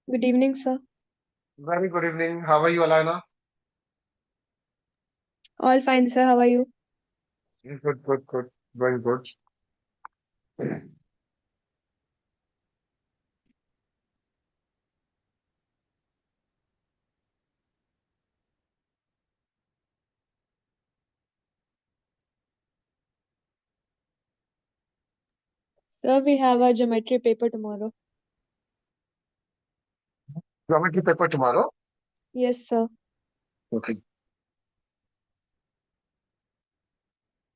Good evening, sir. Very good evening. How are you, Alana? All fine, sir. How are you? Good, good, good. Very good. Sir, we have a geometry paper tomorrow. Geometry paper tomorrow. Yes, sir. Okay.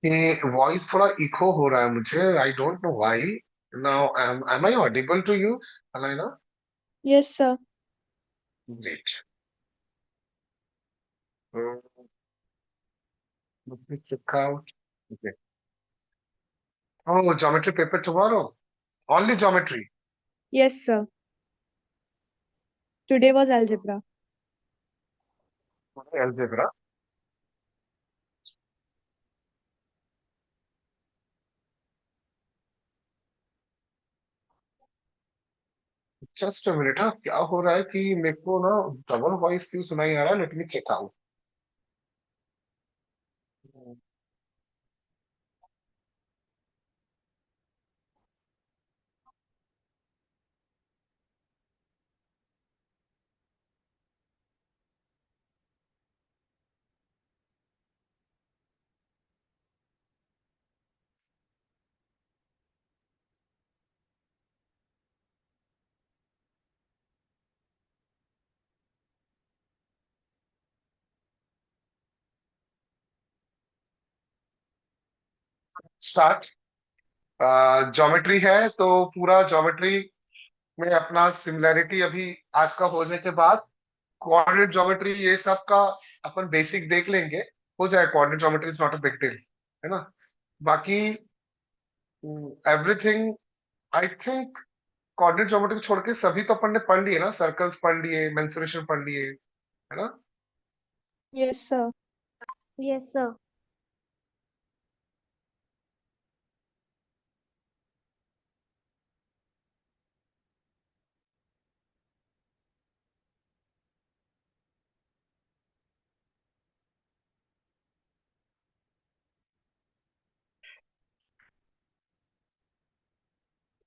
ये voice थोड़ा eco हो रहा है मुझे. I don't know why. Now am I audible to you, Alana? Yes, sir. Great. Let me check out. Okay. Oh, geometry paper tomorrow. Only geometry. Yes, sir. Today was algebra. Algebra. Just a minute. हाँ, क्या हो रहा है कि मेरे को ना double voice क्यों सुनाई आ रहा है. Let me check out. Start. Geometry है तो पूरा ज्योमेट्री में अपना सिमिलैरिटी अभी आज का होने के बाद कोऑर्डिनेट ज्योमेट्री ये सब का अपन बेसिक देख लेंगे. हो जाए. Coordinate geometry is not a big deal. है ना. बाकी everything I think coordinate geometry छोड़ के सभी तो अपन ने पढ़ लिए ना. सर्कल्स पढ़ लिए, मेंसुरेशन पढ़ लिए. है ना. Yes, sir. Yes, sir.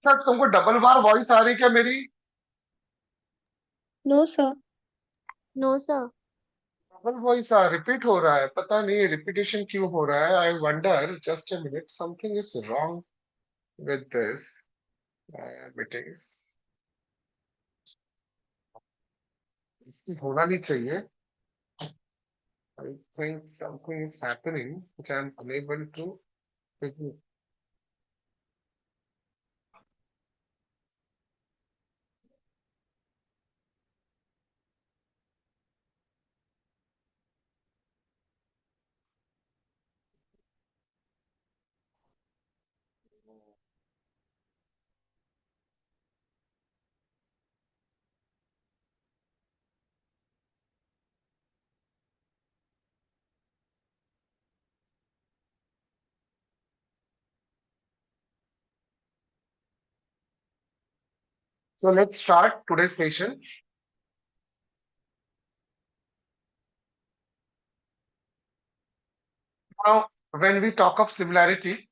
Sir तुमको डबल बार वॉइस आ रही है क्या मेरी. No, sir. No, sir. Double voice repeat हो रहा है. पता नहीं रिपीटेशन क्यों हो रहा है. I wonder. Just a minute. Something is wrong with this meetings. इसकी होना नहीं चाहिए. I think something is happening which I am unable to figure. So let's start today's session. Now, when we talk of similarity,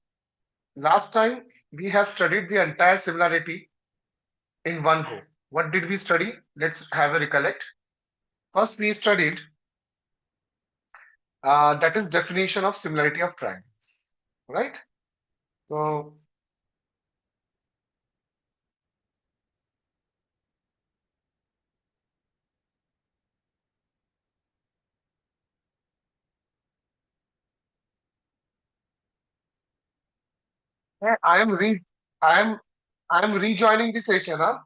last time we have studied the entire similarity in one go. What did we study? Let's have a recollect. First, we studied that is definition of similarity of triangles, right? So I am re I am rejoining the session. Huh?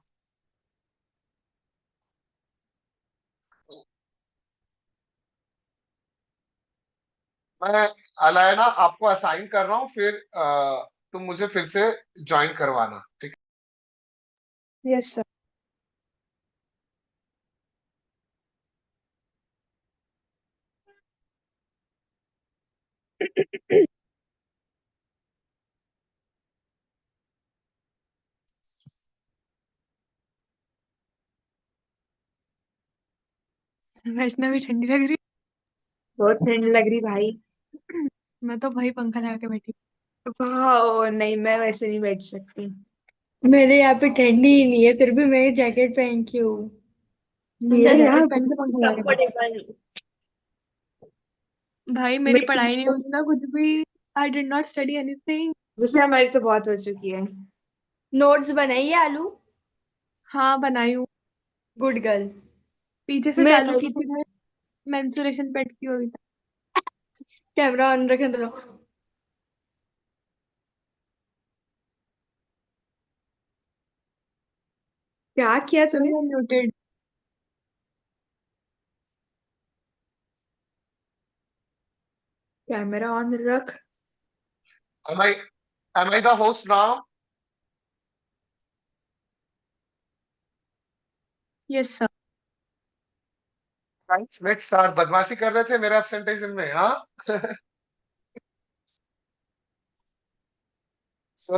मैं अलायना आपको assign कर रहा हूँ. फिर तुम मुझे फिर से ज्वाइन करवाना. ठीक Yes, sir. वैष्णवी ठंडी लग रही। बहुत ठंड लग रही भाई। मैं तो भाई पंखा लगा के बैठी। वाह नहीं, मैं वैसे नहीं बैठ सकती। मेरे यहाँ पे ठंडी ही नहीं है, फिर भी मैं जैकेट पहन के हूँ। हम तो मेरे यहाँ जैकेट पहन के पंखा लगा के बैठे। कंफर्टेबल। भाई मेरी मेरी पढ़ाई नहीं टी-शर्ट। होती ना कुछ भी। I did not study anything. वैसे हमारी तो बहुत हो चुकी है। नोट्स बनाइए आलू। हाँ बनाई हूँ। Good girl. पीछे से मैं चालू की थी मैं। मेंसुरेशन पेट की हुई था। कैमरा ऑन रखें तो। क्या किया तूने? म्यूटेड। कैमरा ऑन रख। Am I the host now? Yes sir. Right. Let's start. बदमाशी कर रहे थे मेरे absenteeism में, हाँ? So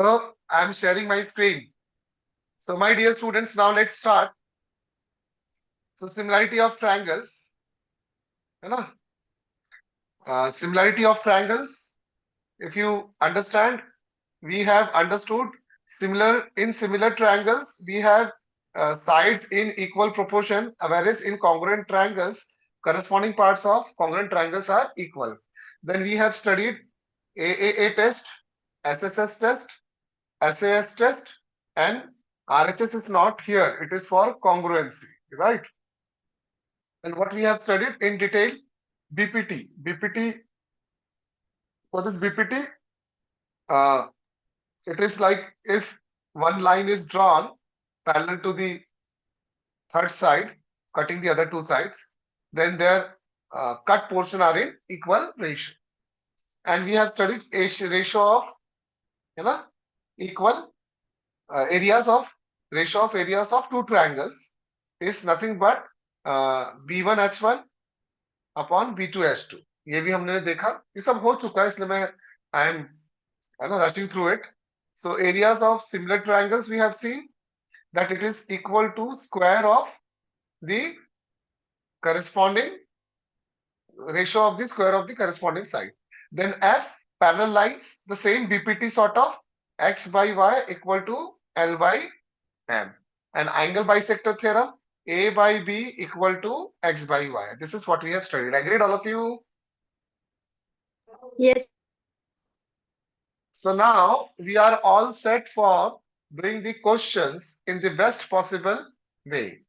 I'm sharing my screen. So my dear students, now let's start. So similarity of triangles, है ना? Similarity of triangles. If you understand, we have understood similar triangles. We have sides in equal proportion, whereas in congruent triangles, corresponding parts of congruent triangles are equal. Then we have studied AAA test, SSS test, SAS test, and RHS is not here. It is for congruency, right? And what we have studied in detail, BPT. BPT, what is BPT? Uh, it is like if one line is drawn parallel to the third side, cutting the other two sides, then their cut portion are in equal ratio. And we have studied ratio of, you know, equal areas of ratio of areas of two triangles is nothing but B1H1 upon B2H2. ये भी हमने देखा, ये सब हो चुका है, इसलिए मैं I am rushing through it. So areas of similar triangles we have seen that it is equal to square of the corresponding ratio of the square of the corresponding side. Then F, parallel lines, the same BPT sort of, x by y equal to L by M. And angle bisector theorem, A by B equal to x by y. This is what we have studied. Agreed, all of you? Yes. So now we are all set for doing the questions in the best possible way.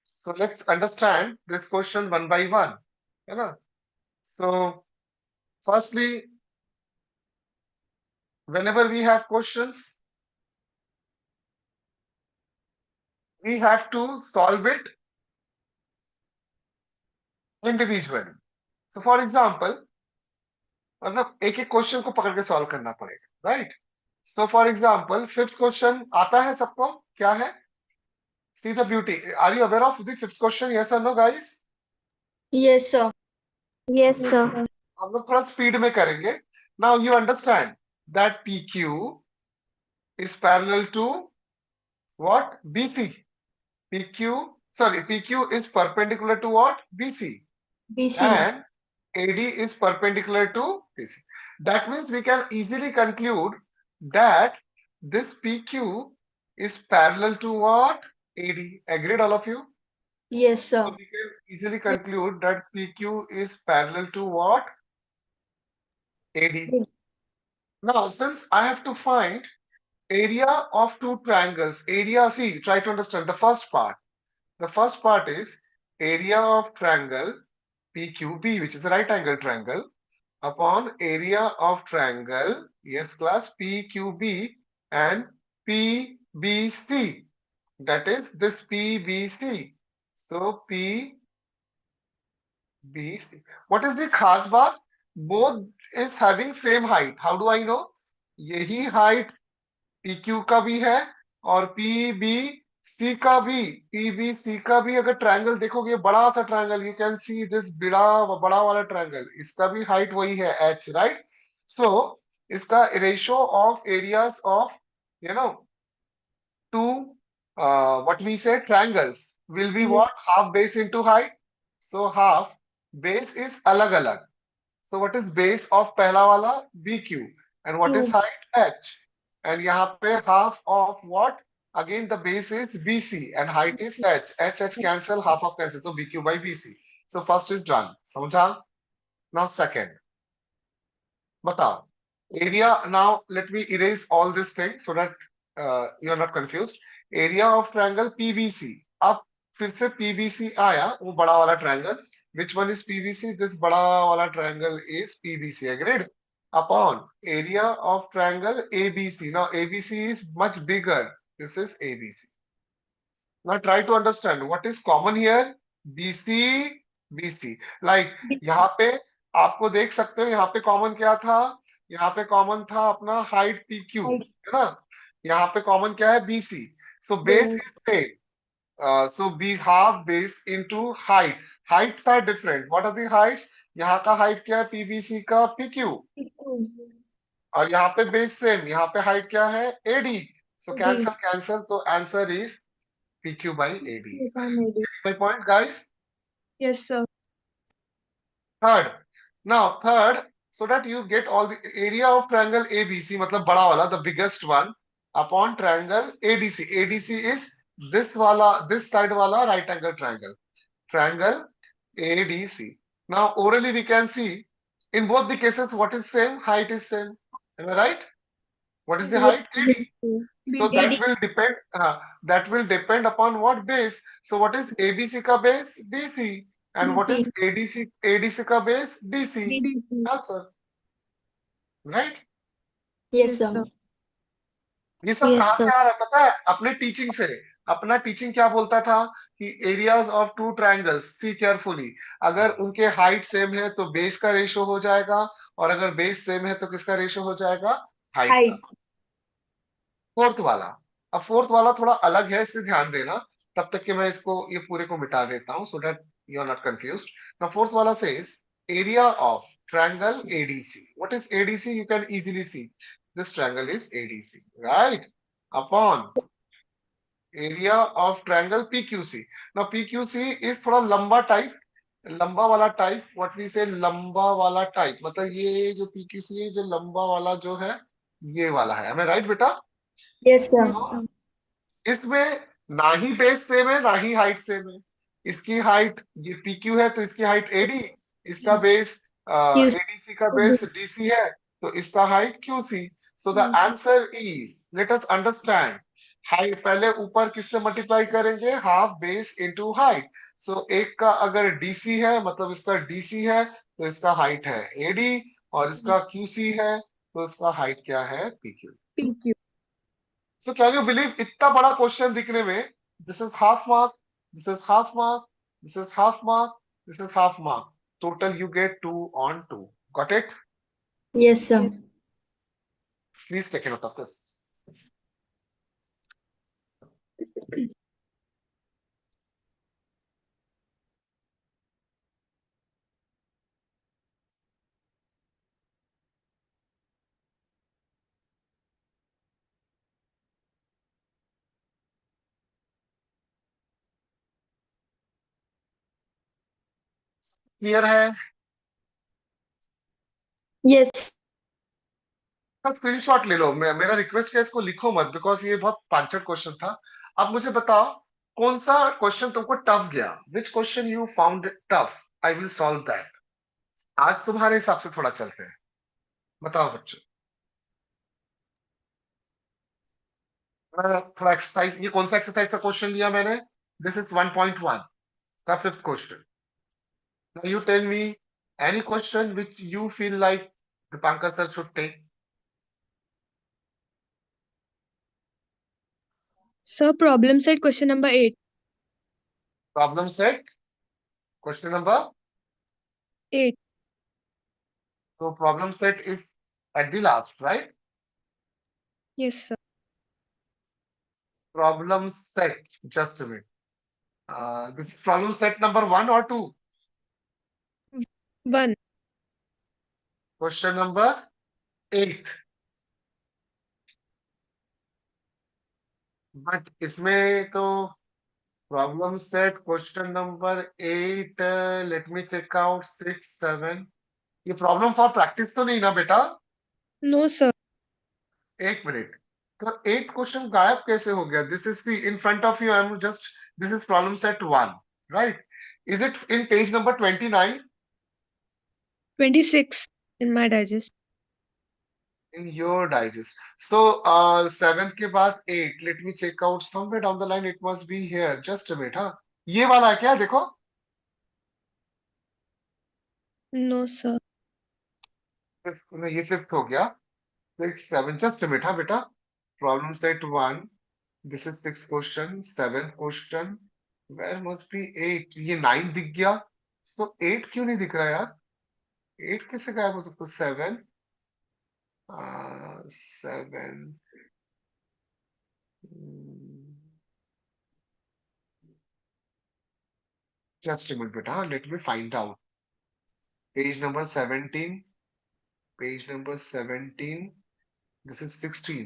So let's understand this question one by one. You know? So firstly, whenever we have questions, we have to solve it individually. So for example, मतलब एक एक question को पकड़ के solve करना पड़ेगा, right? So for example fifth question आता है सबको, क्या है? See the beauty. Are you aware of the fifth question? Yes और no guys? Yes sir. Yes, yes sir. Sir. हम लोग थोड़ा स्पीड में करेंगे. Now you understand that P Q is parallel to what? BC. PQ, sorry, PQ is perpendicular to what? BC. BC. And AD is perpendicular to BC. That means we can easily conclude that this PQ is parallel to what? AD. Agreed, all of you? Yes So sir. we can easily conclude that PQ is parallel to what? AD. Now, since I have to find area of two triangles, area, see, try to understand the first part. The first part is area of triangle PQB, which is a right angle triangle, upon area of triangle, yes class, PQB and PBC. That is this PBC. So PBC. What is the khas baat? Both is having same height. How do I know? यही height PQ का भी है और PBC का भी अगर triangle देखोगे, बड़ा सा triangle, you can see this बड़ा वाला ट्रायंगल, इसका भी हाइट वही है h, राइट? सो इसका ratio of areas of two what we say triangles will be what? Half base into height. So half base is अलग अलग. So what is base of पहला वाला BQ and what is Q. height H and यहाँ पे half of what again the base is BC and height is H. H cancel half of cancel so BQ by BC. So first is done. समझा? Now second. बताओ. Area now let me erase all this thing so that you are not confused. Area of triangle PBC. अब फिर से PBC आया वो बड़ा वाला triangle. Which one is PBC? This बड़ा वाला triangle is PBC. Agreed? Upon area of triangle ABC. Now ABC is much bigger. This is ABC. Now try to understand what is common here. BC, BC. Like यहाँ पे आपको देख सकते हो यहाँ पे कॉमन क्या था? यहाँ पे कॉमन था अपना हाइट PQ, Height. है ना? यहाँ पे कॉमन क्या है? BC. So base Base. is same. So we have base into height. Heights are different. What are the heights? यहाँ का height क्या है? PBC का PQ. Q. और यहाँ पे base same. यहाँ पे height क्या है? AD. So D. cancel, cancel. So answer is PQ by AD. Yes, I made it. My point, guys. Yes, sir. Third. Now, third, so that you get all the area of triangle ABC, मतलब बड़ा वाला, the biggest one, upon triangle ADC. ADC is this वाला, this side वाला right angle triangle. Triangle ADC. Now, orally we can see in both the cases what is same, height is same. Am I right? What is the Yes. height? AD. So BC. that will depend upon what base. So what is ABC ka base? BC. And what BC. is ADC ka base? DC. DDC. Answer. Right? Yes, Yes, sir. sir. ये सब Yes, कहाँ sir. से आ रहा है पता है? अपने teaching से. अपना टीचिंग क्या बोलता था कि areas of two triangles see carefully अगर उनके हाइट सेम है तो बेस का रेशो हो जाएगा और अगर बेस सेम है तो किसका रेशो हो जाएगा? हाइट का. Height. फोर्थ वाला. अब फोर्थ वाला थोड़ा अलग है इसलिए ध्यान देना. तब तक कि मैं इसको ये पूरे को मिटा देता हूं so that you are not confused. Now fourth वाला says area of triangle ADC. What is ADC? You can easily see. This triangle is ADC, right? Upon area of triangle PQC. Now PQC is थोड़ा लंबा type. लंबा वाला type. What we say लंबा वाला type मतलब ये जो PQC है जो लंबा वाला जो है ये वाला है. Am I right बेटा? Yes, sir. Yes, sir. इसमें ना ही बेस सेम है ना ही हाइट सेम है. इसकी हाइट ये PQ है तो इसकी हाइट AD. इसका बेस Q. ADC का बेस DC है तो इसका height QC. So the answer is let us understand. Height पहले ऊपर किससे मल्टीप्लाई करेंगे? Half base into height. So एक का अगर DC है मतलब इसका DC है तो इसका हाइट है AD और इसका QC है तो इसका हाइट क्या है? PQ. PQ. So can you believe इतना बड़ा क्वेश्चन दिखने में? This is half mark, this is half mark, this is half mark, this is half mark. Total you get 2 on 2. Got it? Yes, sir. Please take a note of this. Clear है? Yes. Screenshot ले लो. मेरा request है इसको लिखो मत because ये बहुत पांचट question था. अब मुझे बताओ कौन सा क्वेश्चन तुमको टफ गया? Which question you found tough? I will solve that. आज तुम्हारे हिसाब से थोड़ा चलते हैं. बताओ बच्चों. थोड़ा एक्सरसाइज. ये कौन सा एक्सरसाइज का क्वेश्चन लिया मैंने? दिस इज 1.1 का fifth question. Now you tell me any question which you feel like the Pankaj sir should take. Sir, problem set question number 8. Problem set question number. 8. So problem set is at the last, right? Yes, sir. Problem set. Just a minute. This is problem set number 1 or 2. 1. Question number 8. But इसमें तो Problem set question number 8. Let me check out 6, 7. ये problem for practice तो नहीं ना बेटा? No, sir. एक minute, तो 8 question गायब कैसे हो गया? This is the in front of you, I am just, this is problem set 1, right? Is it in page number 29 26 in my digest. in your digest? So 7 के बाद 8, let me check out somewhere down the line, it must be here, just a minute. हाँ, ये वाला है क्या? देखो, No, sir. नहीं, ये फिफ्थ हो गया। 6, 7, just a minute, हाँ बेटा। Problem set 1, this is 6th question, 7th question, where must be 8? ये 9 दिख गया, तो 8 क्यों नहीं दिख रहा यार? 8 कैसे गायब हो सकता? 7, 7, just a minute बेटा, let me find out. Page number 17, page number 17, this is 16,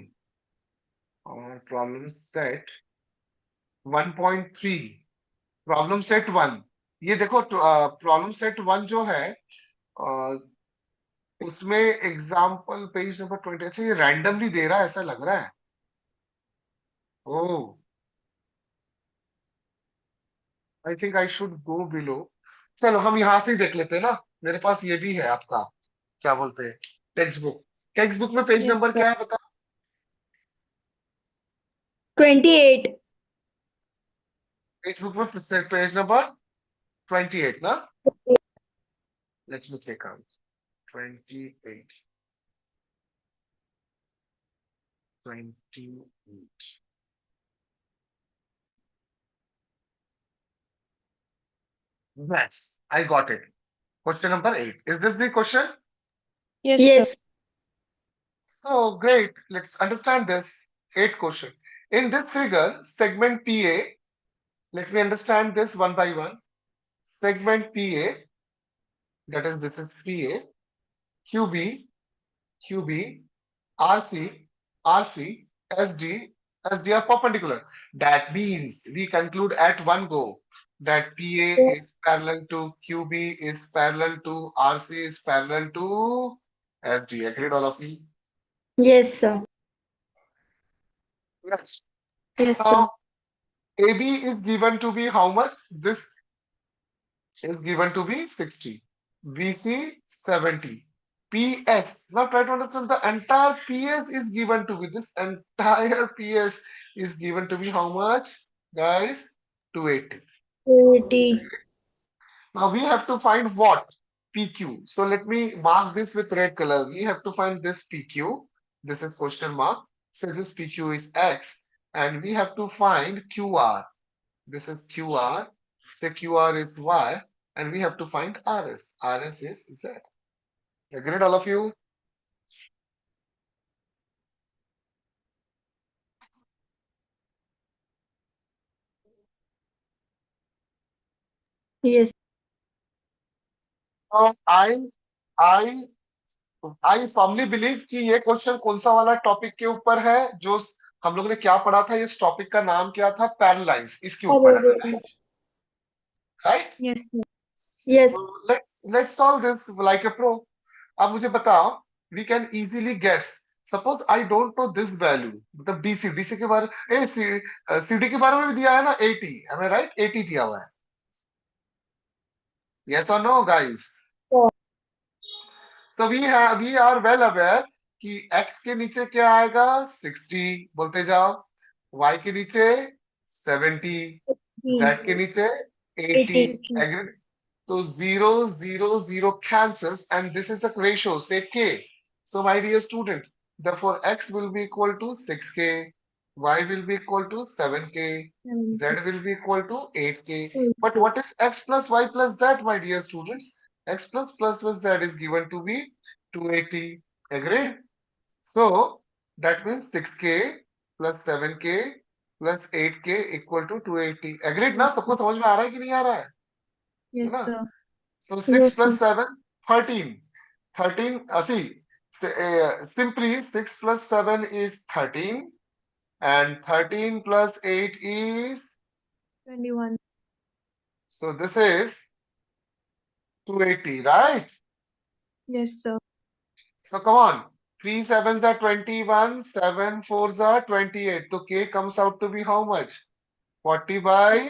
और problem set 1.3, प्रॉब्लम सेट 1, ये देखो प्रॉब्लम सेट 1 जो है, अ, उसमें एग्जाम्पल पेज नंबर 20, अच्छा ये रैंडमली दे रहा है ऐसा लग रहा है। Oh, I think I should go below. चलो हम यहाँ से ही देख लेते हैं ना, मेरे पास ये भी है आपका, क्या बोलते हैं, टेक्स्ट बुक। टेक्स्ट बुक में पेज Yes, नंबर sir. क्या है बता? 28. पेज बुक में पेज नंबर 28 ना? Let me check out. 28, 28, yes, I got it. Question number 8, is this the question? Yes, sir. Yes. Oh, great. Let's understand this. 8th question. In this figure, segment PA, let me understand this one by one. Segment PA, that is, this is PA, QB, QB, RC, RC, SD, SD are perpendicular. That means we conclude at one go that PA is parallel to QB is parallel to RC is parallel to SD. Agreed, all of you? Yes, sir. Next. Yes, sir. Now, AB is given to be how much? This is given to be 60. VC 70. PS. Now try to understand, the entire PS is given to be, this entire PS is given to be how much? Guys, 280. 80. Now we have to find what? PQ. So let me mark this with red color. We have to find this PQ. This is question mark. So this PQ is X. And we have to find QR. This is QR. Say QR is Y. And we have to find RS. RS is Z. Agreed, all of you? Yes. So I I firmly believe कि ये question कौन सा वाला topic के ऊपर है, जो हम लोग ने क्या पढ़ा था, इस टॉपिक का नाम क्या था? पैरालाइज, इसके ऊपर है, right? Yes, sir. Yes. Let's solve this like a pro. अब मुझे बताओ, we can easily guess. Suppose I don't know this value, मतलब DC के बारे, CD के बारे में भी दिया है ना 80, am I right? 80 दिया हुआ है, yes or no guys? So we are well aware कि x के नीचे क्या आएगा? 60, बोलते जाओ। y के नीचे 70, z के नीचे 80, 80. agree? So 0, 0, 0 cancels, and this is a ratio, say k. So my dear student, therefore x will be equal to 6k, y will be equal to 7k, z will be equal to 8k. But what is x plus y plus z, my dear students? X plus z is given to be 280. Agreed? So that means 6k plus 7k plus 8k equal to 280. Agreed ना? सबको समझ में आ रहा है कि नहीं आ रहा है? है Yes, ना? sir. So 6 Yes, plus sir. 7, 13. 13, see, simply 6 plus 7 is 13, and 13 plus 8 is 21. So this is 280, right? Yes, sir. So come on. 3 sevens are 21, 7 fours are 28. So K comes out to be how much? 40 by.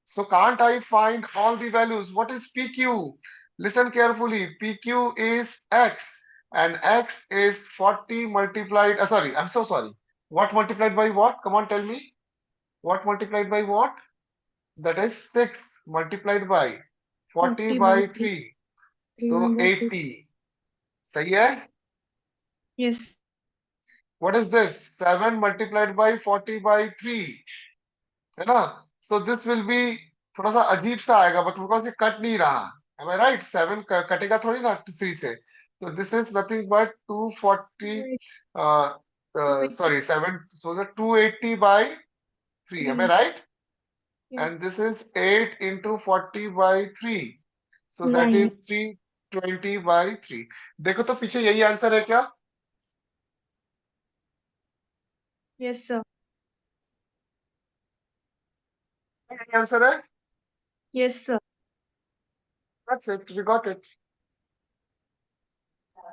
So can't I find all the values? What is PQ? Listen carefully. PQ is X and X is 40 multiplied. Sorry, I'm so sorry. What multiplied by what? Come on, tell me. What multiplied by what? That is 6 multiplied by 40 40 by by 3. 3. So 300. 80. सही है? Yes. What is this? 7 multiplied by 40 by 3. है ना? So this will be थोड़ा सा अजीब सा आएगा but because ये कट नहीं रहा. Am I right? 7 कटेगा थोड़ी ना 3 से. So this is nothing but 240 uh, 280. sorry 7 so the 280 by 3. Am I 3. right? Yes. And this is 8 into 40 by 3. So that 9. is 320 by 3. देखो तो पीछे यही आंसर है क्या? Yes, sir. यही आंसर है? Yes, sir. That's it. We got it.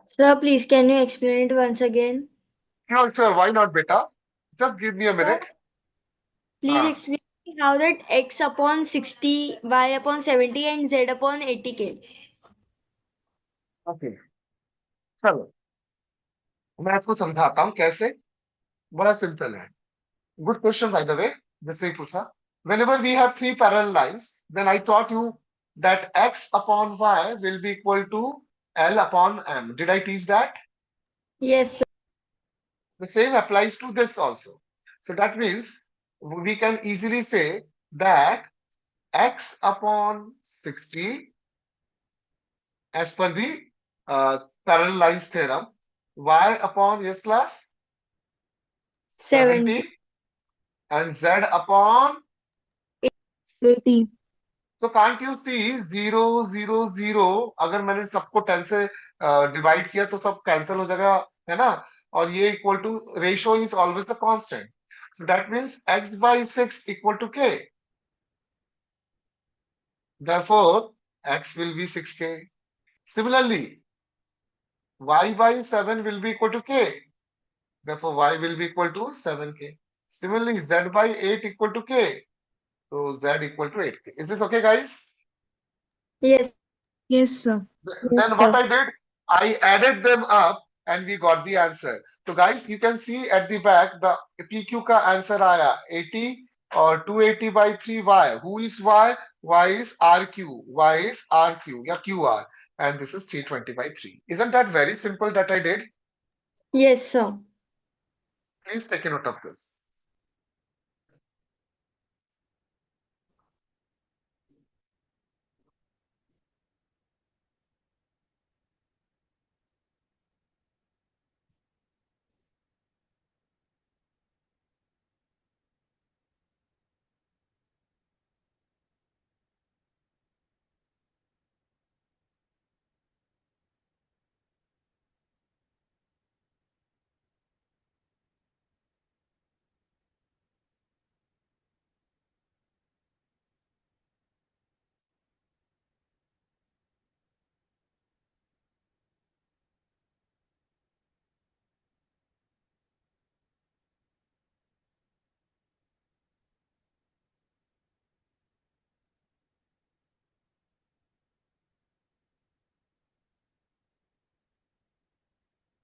Sir, please can you explain it once again? Sure. Why not, beta? Just give me a minute. Please हाँ. explain how that x upon 60, y upon 70 and z upon 80k. Okay. चलो मैं आपको समझाता हूँ कैसे. बड़ा simple है. Good question by the way. जैसे ही पूछा. Whenever we have three parallel lines, then I taught you that x upon y will be equal to L upon M. Did I teach that? Yes, sir. The same applies to this also. So that means we can easily say that x upon 60 as per the parallel lines theorem, y upon yes class 70. 70 and z upon. 80. So can't you see 0 0 0 अगर मैंने सबको 10 से divide किया तो सब cancel हो जाएगा है ना. और ये equal to ratio is always the constant. So that means x by 6 equal to k. Therefore, x will be 6k. Similarly, y by 7 will be equal to k. Therefore, y will be equal to 7k. Similarly, z by 8 equal to k. So z equal to 8k. Is this okay, guys? Yes. Yes, sir. Then what I did, I added them up and we got the answer. So guys, you can see at the back the PQ का answer आया 80 और 280 by 3y. Who is y? Y is RQ. Y is RQ या QR. And this is 320 by 3. Isn't that very simple that I did? Yes, sir. Please take a note of this.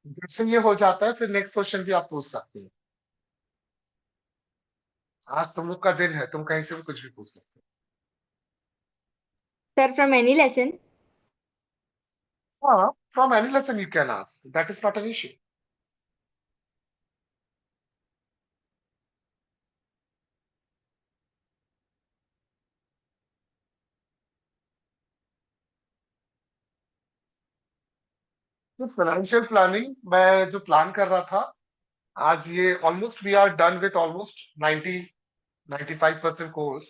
जैसे ये हो जाता है फिर next question भी आप पूछ सकते हैं. आज तुम लोग का दिन है, तुम कहीं से भी कुछ भी पूछ सकते हो. Sir, from any lesson? हाँ, from any lesson you can ask. That is not an issue. तो फाइनेंशियल प्लानिंग मैं जो प्लान कर रहा था आज ये almost we are done with almost 90 95% course.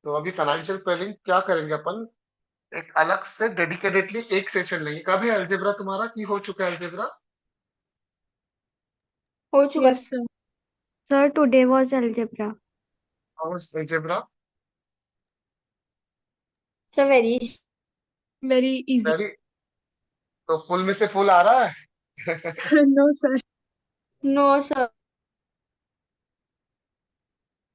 तो अभी फाइनेंशियल प्लानिंग क्या करेंगे अपन एक अलग से डेडिकेटेडली एक सेशन लेंगे. कभी अलजेब्रा तुम्हारा की हो चुका है अलजेब्रा? हो चुका. Yes, sir. Sir, today was algebra. How was algebra? Sir very Very easy. Very, तो फुल में से फुल आ रहा है? No, sir. नो सर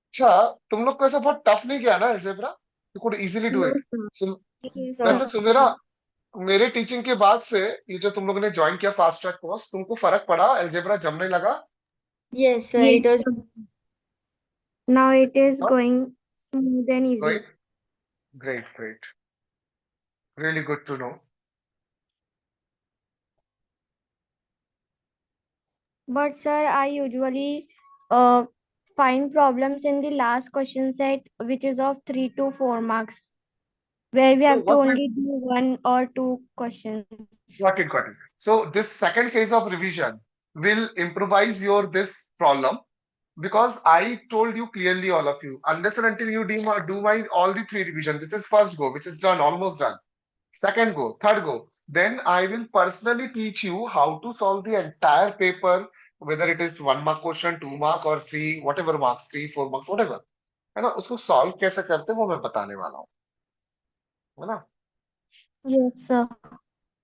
अच्छा, तुम लोग को ऐसा बहुत टफ नहीं किया ना algebra? You could easily do No, it. sir. Yes, sir वैसे sir. सुमेरा, मेरे टीचिंग के बाद से ये जो तुम लोगों ने ज्वाइन किया फास्ट ट्रैक कोर्स, तुमको फर्क पड़ा? अलजेब्रा जमने लगा? Yes sir Yes, it was sir. Now it is going smooth and easy. Great great, really good to know. But sir, I usually uh, find problems in the last question set, which is of 3 to 4 marks, where we So have to what will, only do 1 or 2 questions. got it. So this second phase of revision will improvise your this problem, because I told you clearly, all of you, unless and until you do my all the three revision, this is first go, which is done, almost done. Second go, third go. Then I will personally teach you how to solve the entire paper, whether it is 1 mark question, 2 mark, or three, whatever marks, 3, 4 marks, whatever. है ना, उसको solve कैसे करते हैं वो मैं बताने वाला हूँ, है ना। Yes, sir.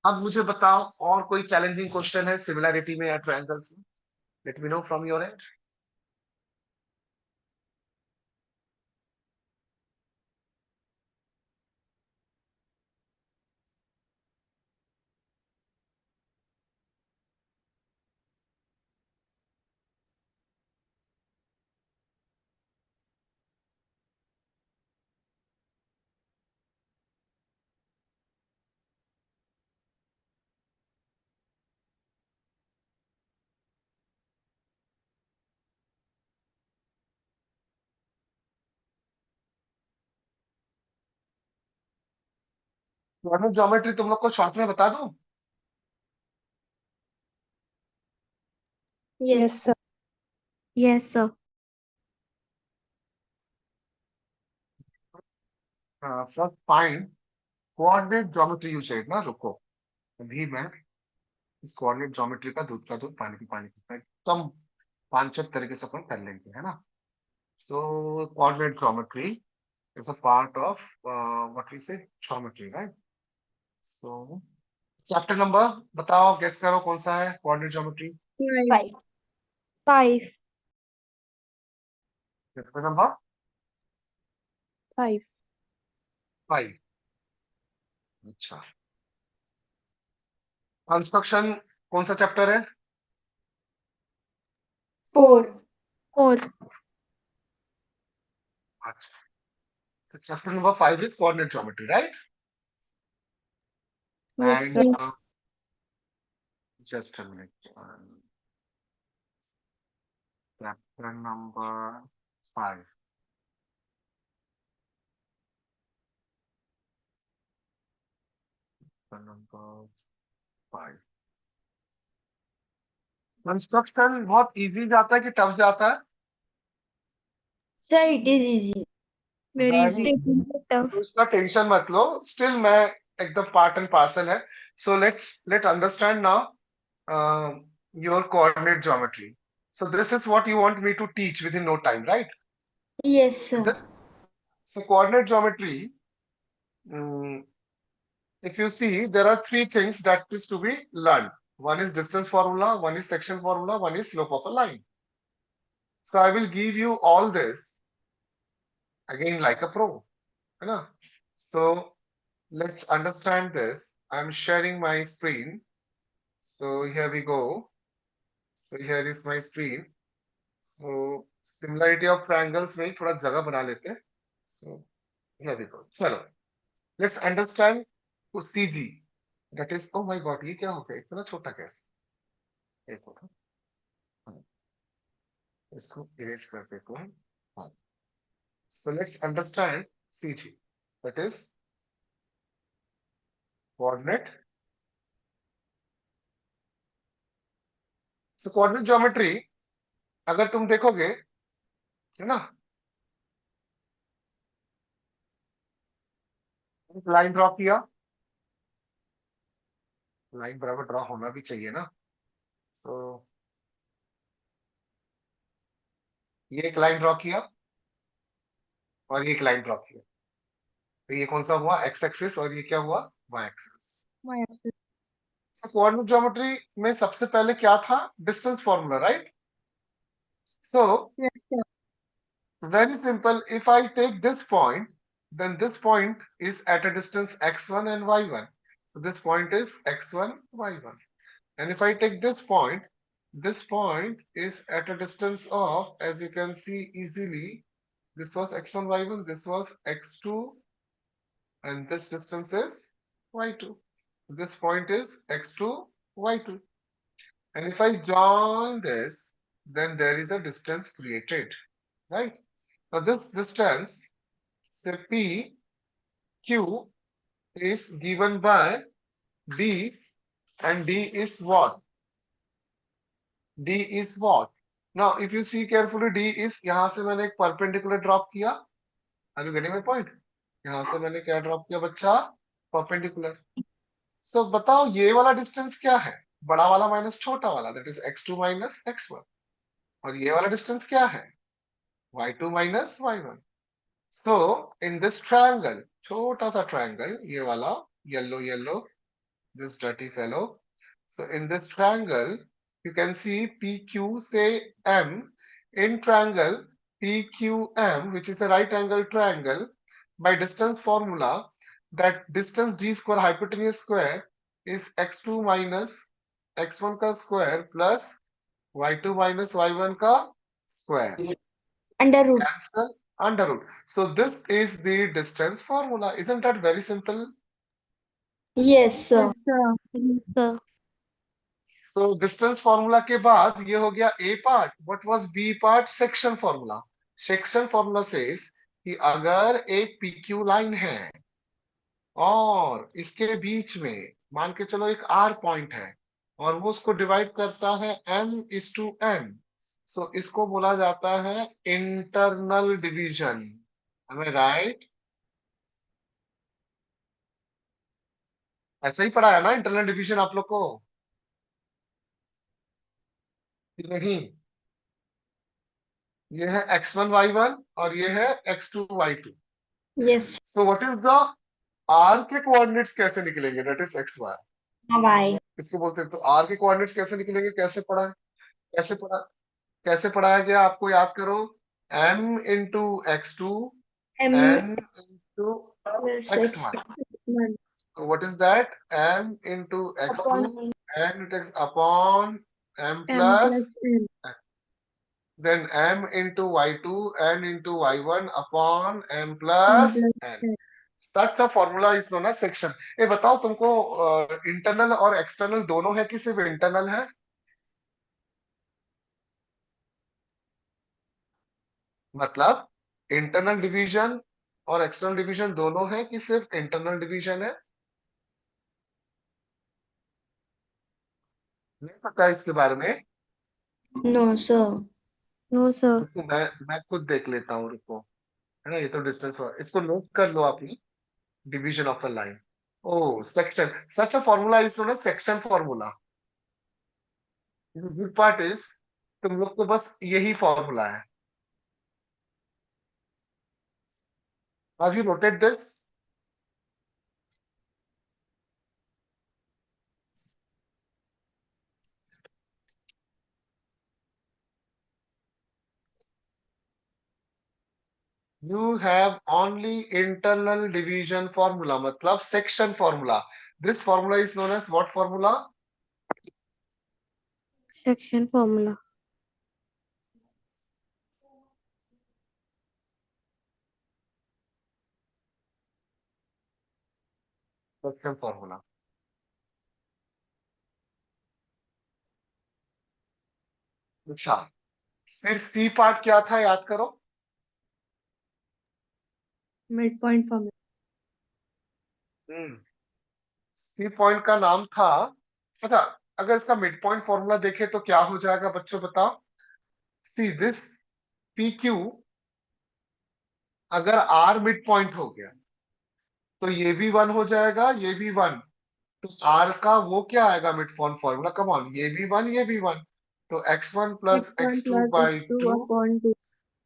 अब मुझे बताओ, और कोई चैलेंजिंग क्वेश्चन है सिमिलैरिटी में या ट्रायंगल्स में? Let me know from your and. Coordinate geometry तुम लोग को शॉर्ट में बता दूं? Yes sir. Yes, sir. First find coordinate geometry, you said ना, रुको अभी मैं इस कोऑर्डिनेट ज्योमेट्री का दूध का दूध पानी की पानी की एकदम पांचक तरीके से अपन कर लेंगे, है ना। So coordinate geometry is a part of what we say geometry, right. So chapter number बताओ, गेस करो कौन सा है कोऑर्डिनेट ज्योमेट्री? 5. 5. Chapter number 5. 5। अच्छा, कंस्ट्रक्शन कौन सा चैप्टर है? 4 4. अच्छा, तो chapter number 5 is coordinate geometry, right. Yes, and sir. Just a minute, chapter number 5, number 5। Construction बहुत इजी जाता है कि टफ जाता है? Sir it is easy Very very, easy. Little tough. तो इसका टेंशन मत लो, स्टिल मैं एकदम पार्ट एंड पार्सल है। So let understand now your coordinate geometry. So this is what you want me to teach within no time, right? Yes is sir this? So coordinate geometry, if you see, there are three things that is to be learned. One is distance formula, one is section formula, one is slope of a line. So I will give you all this again like a pro, है ना? So let's understand this. I'm sharing my screen. So here we go. So here is my screen. So similarity of triangles में ही थोड़ा जगह बना लेते हैं. So here we go. चलो, let's understand CG. That is, oh my God, ये क्या हो गया? इतना छोटा कैसे? एक मिनट, इसको इरेज कर देता हूँ. हाँ. So let's understand CG. That is coordinate. So coordinate geometry, अगर तुम देखोगे, है ना, लाइन ड्रॉ किया, लाइन बराबर ड्रॉ होना भी चाहिए ना. तो ये एक लाइन ड्रॉ किया और ये एक लाइन ड्रॉ किया, तो ये कौन सा हुआ, एक्स एक्सिस, और ये क्या हुआ, Y axis. Y axis. Coordinate geometry में सबसे पहले क्या था, distance formula, right? So Yes, sir. very simple, if I take this point, then this point is at a distance x1 and y1. So this point is x1, y1. And if I take this point is at a distance of, as you can see easily, this was x1, y1, this was x2, and this distance is y2. This point is x2, y2. And if I join this, then there is a distance created, right? Now this distance, say P, Q, is given by D, and D is what? D is what? Now, if you see carefully, D is, यहां से मैंने एक perpendicular drop किया. Are you getting my point? यहां से मैंने क्या drop किया बच्चा? Perpendicular. So बताओ ये वाला distance क्या है? बड़ा वाला minus छोटा वाला, that is x2 minus x1. और ये वाला distance क्या है? y2 minus y1. So in this triangle, छोटा सा triangle, ये वाला yellow, this dirty fellow. So in this triangle, you can see PQ say M. In triangle PQM, which is a right angle triangle, by distance formula, that distance d square hypotenuse square is x2 minus x1 का square plus y2 minus y1 का square. Under root. Cancel under root. So this is the distance formula. Isn't that very simple? Yes sir. Yes, sir. Yes, sir. So distance formula के बाद ये हो गया A part. What was B part? Section formula. Section formula says कि अगर एक PQ line है और इसके बीच में मान के चलो एक R पॉइंट है और वो उसको डिवाइड करता है M:N, सो इसको बोला जाता है internal division. Am I right? ऐसा ही पढ़ा है ना इंटरनल डिवीजन आप लोग को कि नहीं? ये है x1 y1 और ये है x2 y2। Yes. So what is the r के कोऑर्डिनेट्स कैसे निकलेंगे? That is x y। Y. इसको बोलते हैं, तो r के कोऑर्डिनेट्स कैसे निकलेंगे? कैसे पढ़ा कैसे पढ़ाया गया आपको याद करो। m into x2 M n into six x1। One. So what is that? m into x2 upon n into x upon m M plus plus N. then m into y2 n into y1 upon m M plus plus n. N. Such a formula is known as section. ये बताओ तुमको internal और external दोनों है कि सिर्फ internal है? मतलब इंटरनल डिवीजन और एक्सटर्नल डिवीजन दोनों है कि सिर्फ इंटरनल डिवीजन है? नहीं पता इसके बारे में? No sir. No, sir. रुको मैं खुद देख लेता हूँ, रुको। है ना, ये तो डिस्टेंस इसको नोट कर लो अपनी, डिवीजन ऑफ अ लाइन। ओ section, such a formula is known as section formula. Good part is तुम लोग को बस यही फॉर्मूला है। Have you noted this? You have only internal division formula, मतलब section formula. This formula is known as what formula? Section formula. Section formula. अच्छा, फिर C पार्ट क्या था याद करो? Midpoint formula. C पॉइंट का नाम था। अच्छा, अगर इसका मिड पॉइंट फॉर्मूला देखे तो क्या हो जाएगा बच्चों, बताओ। सी दिस PQ, अगर R मिड पॉइंट हो गया तो ये भी 1 हो जाएगा, ये भी 1। तो R का वो क्या आएगा mid point formula? Come on, ये भी 1, ये भी 1। तो x1 plus X1 x2 plus by X2 two upon 2.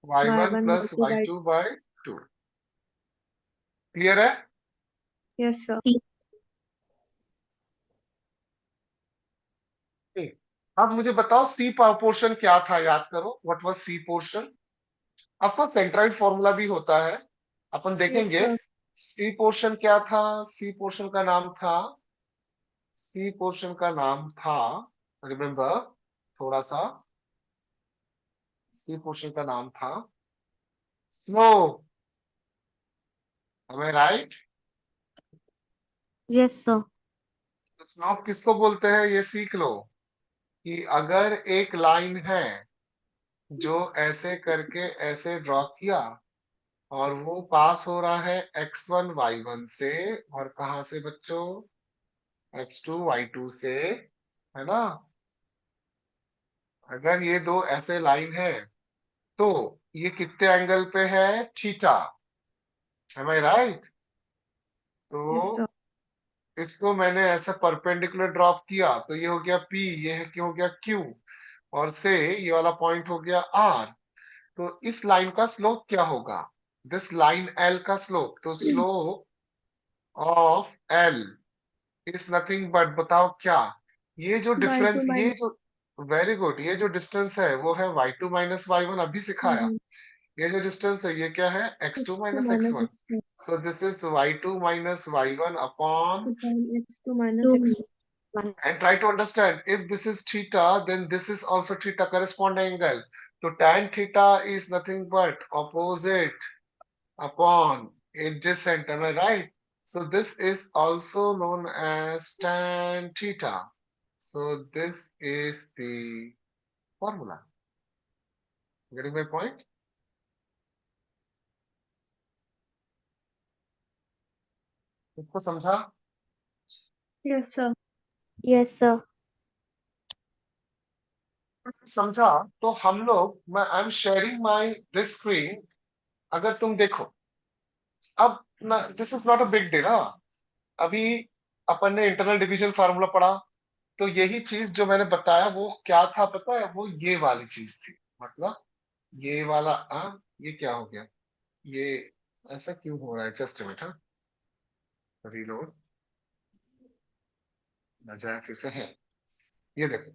y1 y1 plus y2 by y2 by 2। Clear है? yes sir. ठीक। अब मुझे बताओ सी पोर्शन क्या था, याद करो व्हाट वाज सी पोर्शन। आपको सेंट्राइड फॉर्मूला भी होता है, अपन Yes देखेंगे। sir. सी पोर्शन क्या था? सी पोर्शन का नाम था, सी पोर्शन का नाम था, रिमेम्बर थोड़ा सा, सी पोर्शन का नाम था स्लो। एम आई राइट? Yes, sir. स्लो किसको बोलते हैं ये सीख लो, कि अगर एक लाइन है जो ऐसे करके ऐसे ड्रॉ किया और वो पास हो रहा है x1 y1 से, और कहां से बच्चों? x2 y2 से, है ना। अगर ये दो ऐसे लाइन है तो ये कितने एंगल पे है? थीटा। एम आई राइट? Yes sir. तो इसको मैंने ऐसा परपेंडिकुलर ड्रॉप किया तो ये हो गया P, ये है क्यों हो गया Q, और से ये वाला पॉइंट हो गया R। तो इस लाइन का स्लोप क्या होगा? दिस लाइन L का स्लोप, तो slope of L is nothing but, बताओ क्या? ये जो y2 डिफरेंस, ये minus जो, वेरी गुड, ये जो डिस्टेंस है वो है y2 माइनस y1, अभी सिखाया। mhm, ये जो डिस्टेंस है ये क्या है? x2 x2 minus minus x1। x1 so this is y2 minus y1 upon, upon x2 minus 2 x1. 1. and try to understand, if this is theta then this is also theta, corresponding angle. So tan theta is nothing but opposite upon adjacent, am I right? So this is also known as tan theta. So this is the formula. Getting my point? इसको समझा? Yes sir. Yes, sir. समझा? तो हम लोग, मैं I am sharing my this screen. अगर तुम देखो, अब ना, this is not a big deal. हाँ, अभी अपन ने इंटरनल डिवीजन फार्मूला पढ़ा, तो यही चीज जो मैंने बताया वो क्या था पता है? वो ये वाली चीज थी। मतलब ये वाला ये क्या हो गया? ये ऐसा क्यों हो रहा है? जस्ट मिनट, हाँ, रीलोड ना जाए फिर से है। ये देखो,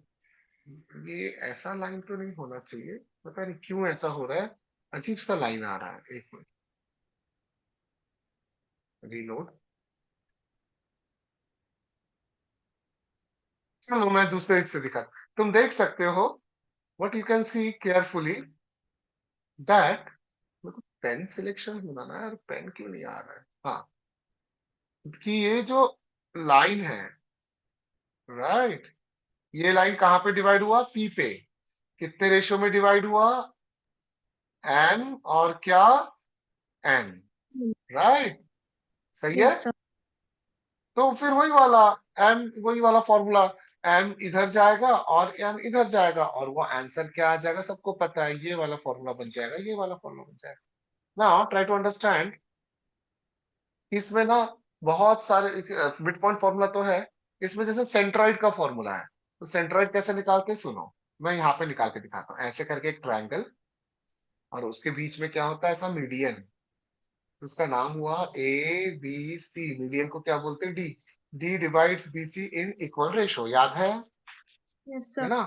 ये ऐसा लाइन तो नहीं होना चाहिए, पता नहीं क्यों ऐसा हो रहा है, अजीब सा लाइन आ रहा है। एक मिनट, रीलोड। चलो मैं दूसरे हिस्से दिखाता, तुम देख सकते हो, what you can see carefully that, pen selection होना ना यार, पेन क्यों नहीं आ रहा है? हाँ, कि ये जो लाइन है, राइट, ये लाइन कहां पे डिवाइड हुआ? पी पे। कितने रेशियो में डिवाइड हुआ? एम और क्या? N, right? सही है? Yes sir. तो फिर वही वाला एम, वही वाला फॉर्मूला, एम इधर जाएगा और एन इधर जाएगा, और वो आंसर क्या आ जाएगा? सबको पता है, ये वाला फॉर्मूला बन जाएगा, ये वाला फॉर्मूला बन जाएगा। नाउ ट्राई टू अंडरस्टैंड, इसमें ना बहुत सारे मिड पॉइंट फॉर्मूला तो है, इसमें जैसे सेंट्रॉइड का फॉर्मूला है, तो सेंट्रॉइड कैसे निकालते हैं सुनो। मैं यहाँ पे निकाल के दिखाता हूँ, ऐसे करके एक ट्रायंगल, और उसके बीच में क्या होता है? ऐसा मीडियन, तो उसका नाम हुआ ए बी सी। मीडियन को क्या बोलते हैं? D. D divides B C in equal ratio, याद Yes है sir. ना।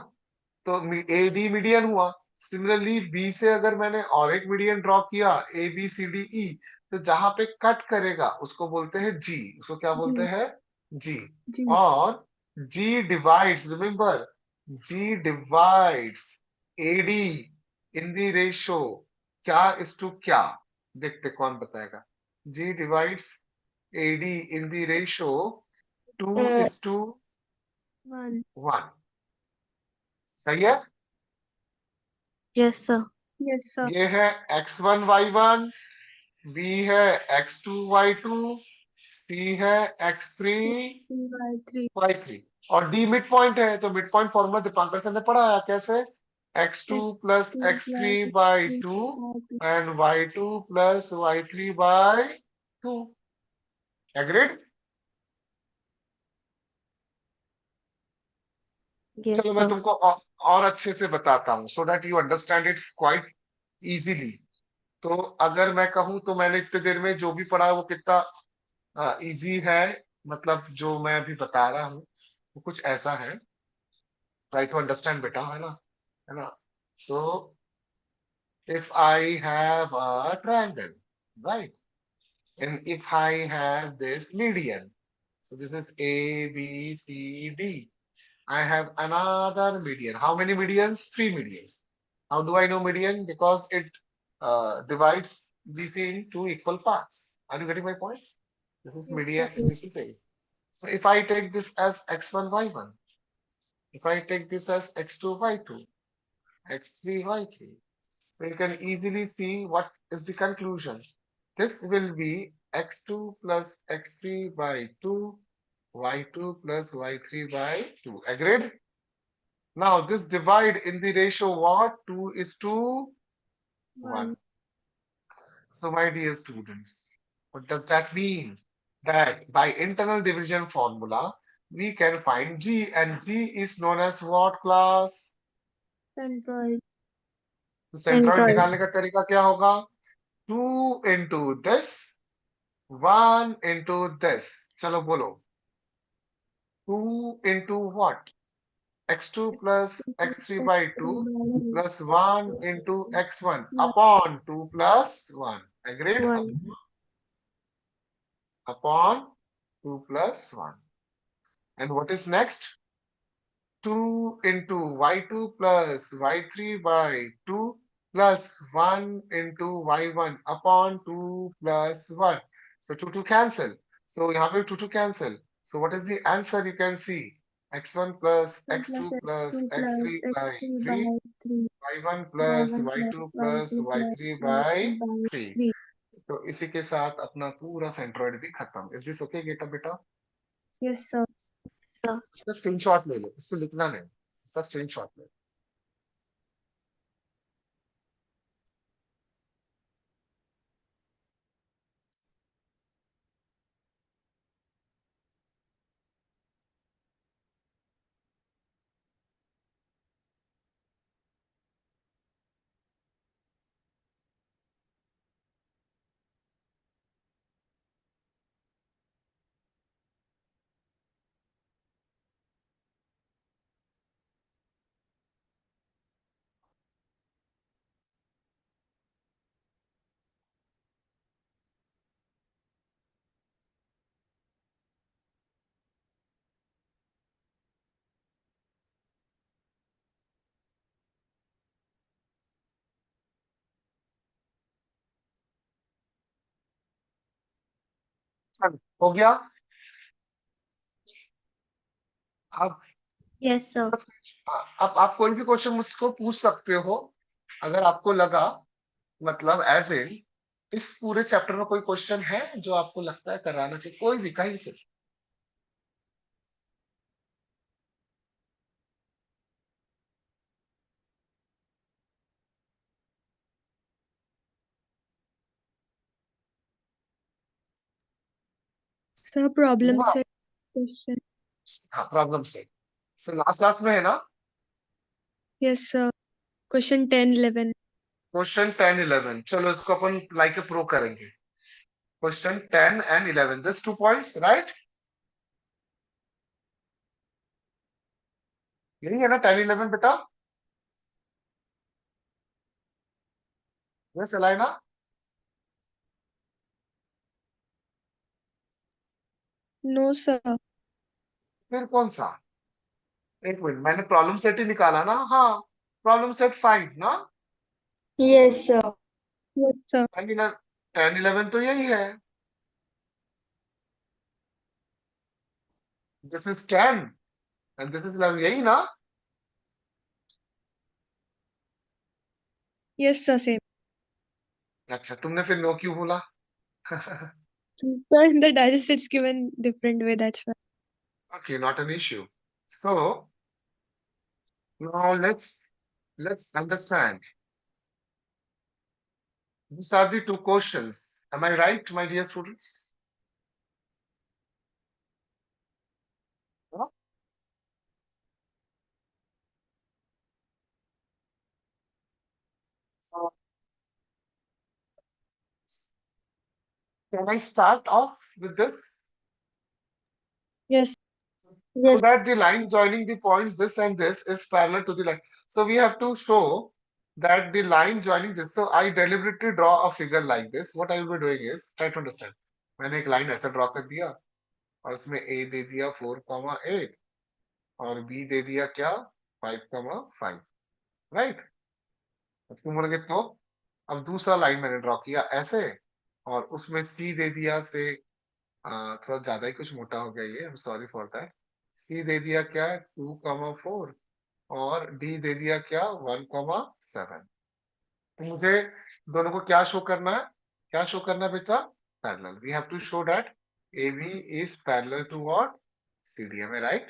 तो ए डी मीडियन हुआ। सिमिलरली बी से अगर मैंने और एक मीडियन ड्रॉ किया, A B C D E, तो जहां पे कट करेगा उसको बोलते हैं जी, उसको क्या बोलते जी हैं? जी। जी. और G divides, remember, G divides AD in the ratio क्या इज टू क्या? देखते कौन बताएगा। G divides AD in the ratio 2 Uh, is to 1. 1। सही है? yes, sir. Yes sir. ये है x1 y1, बी है x2 y2, सी है x3 3 by 3. y3, और डी मिड पॉइंट है। तो mid point formula Dipankar sir ने पढ़ाया कैसे? x2 plus x2 x3 plus by x3 two by 2. And y2 plus y3 by 2। Agreed? Yes, चलो मैं sir. तुमको और अच्छे से बताता हूँ, सो that you understand it quite easily. तो अगर मैं कहूँ तो मैंने इतने देर में जो भी पढ़ा वो कितना इजी है, मतलब जो मैं अभी बता रहा हूँ वो कुछ ऐसा है। ट्राई टू अंडरस्टैंड बेटा, है ना। So if I have a triangle, right, and if I have this median, so this is A, B, C, D. I have another median. How many medians? Three medians. How do I know median? Because it divides these in two equal parts. Are you getting my point? This is Yes, sir. median and this is A. So if I take this as x1, y1, if I take this as x2, y2, x3, y3, we can easily see what is the conclusion. This will be x2 plus x3 by 2, y2 plus y3 by 2. Agreed? Now this divide in the ratio what? 2 is to 1. 1. So my dear students, what does that mean? That by internal division formula, we can find G, and G is known as what class? Centroid. तो centroid Centroid. निकालने का तरीका क्या होगा? 2 into this, 1 into this. चलो बोलो, 2 into what? x2 plus x3 by 2 plus 1 into x1 upon 2 plus 1. Agreed? 1. Upon 2 plus 1. And what is next? 2 into y2 plus y3 by 2 plus 1 into y1 upon 2 plus 1. So 2 to cancel. So you have a 2 to cancel. So what is the answer you can see? x1 plus 1 plus x2 plus x2 plus x3 by x3 3, by 3. y1 plus y1 plus y2 plus y2 plus y3 y3 by by 3. 3. तो इसी के साथ अपना पूरा centroid भी खत्म। Is this okay बेटा बेटा? Yes, sir. इसका स्क्रीनशॉट ले लो, इसको लिखना नहीं, इसका स्क्रीनशॉट ले लो। चलो, हो गया। अब Yes, sir. अब आप कोई भी क्वेश्चन मुझको पूछ सकते हो अगर आपको लगा, मतलब एज इन इस पूरे चैप्टर में कोई क्वेश्चन है जो आपको लगता है कराना चाहिए, कोई भी कहीं से। Sir, problem हुआ? set question. हाँ, प्रॉब्लम से। सो लास्ट क्लास में है ना Yes, sir. Question 10, 11. क्वेश्चन 10 11। चलो इसको अपन लाइक ए प्रो करेंगे। Question 10 and 11, this 2 points, right? यही है ना 10 11 बेटा? यस अलाइना? No, sir. फिर कौन सा? एक मिनट, मैंने प्रॉब्लम सेट ही निकाला ना। हाँ, प्रॉब्लम सेट 5 ना। Yes, sir. Yes, sir. 10 11 तो यही है। This is 10 and this is 11, यही ना? Yes, sir. Same. अच्छा, तुमने फिर नो क्यों बोला? Sir, in the digest it's given different way. That's why. Okay, not an issue. So now let's understand. These are the two questions. Am I right, my dear students? Huh? Can I start off with this? Yes. So that the line joining the points this and this is parallel to the line. So we have to show that the line joining this. So I deliberately draw a figure like this. What I will be doing is try to understand. मैंने एक line ऐसा draw कर दिया और उसमें A दे दिया 4,8 और B दे दिया क्या 5,5 राइट। अब तुम बोलोगे तो अब दूसरा लाइन मैंने ड्रॉ किया ऐसे और उसमें C दे दिया से थोड़ा ज्यादा ही कुछ मोटा हो गया ये, I am sorry for that. C दे दिया क्या 2,4 और D दे दिया क्या 1,7। तो मुझे दोनों को क्या शो करना है, क्या शो करना है बेटा, parallel. We have to show that AB is parallel to what CD, am I right?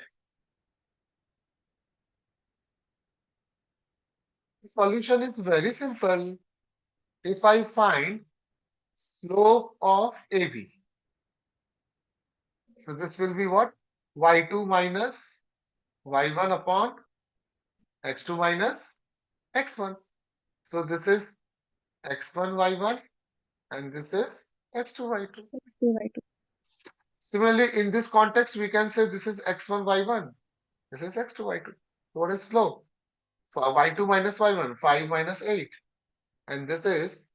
The solution is very simple. If I find slope of AB, so this will be what, y2 minus y1 upon x2 minus x1. So this is x1 y1 and this is x2 y2. Right. Similarly, in this context, we can say this is x1 y1, this is x2 y2. So what is slope? So y2 minus y1, 5 minus 8, and this is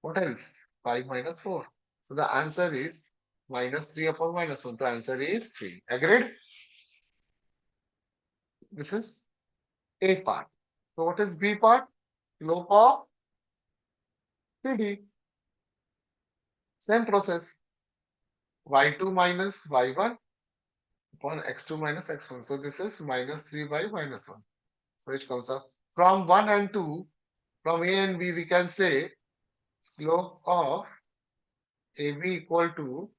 what else? 5 minus 4. So the answer is minus 3 upon minus 1. The answer is 3. Agreed? This is A part. So what is B part? Slope of CD. Same process. Y2 minus y1 upon x2 minus x1. So this is minus 3 by minus 1. So it comes up from 1 and 2, from A and B, we can say slope of AB equal to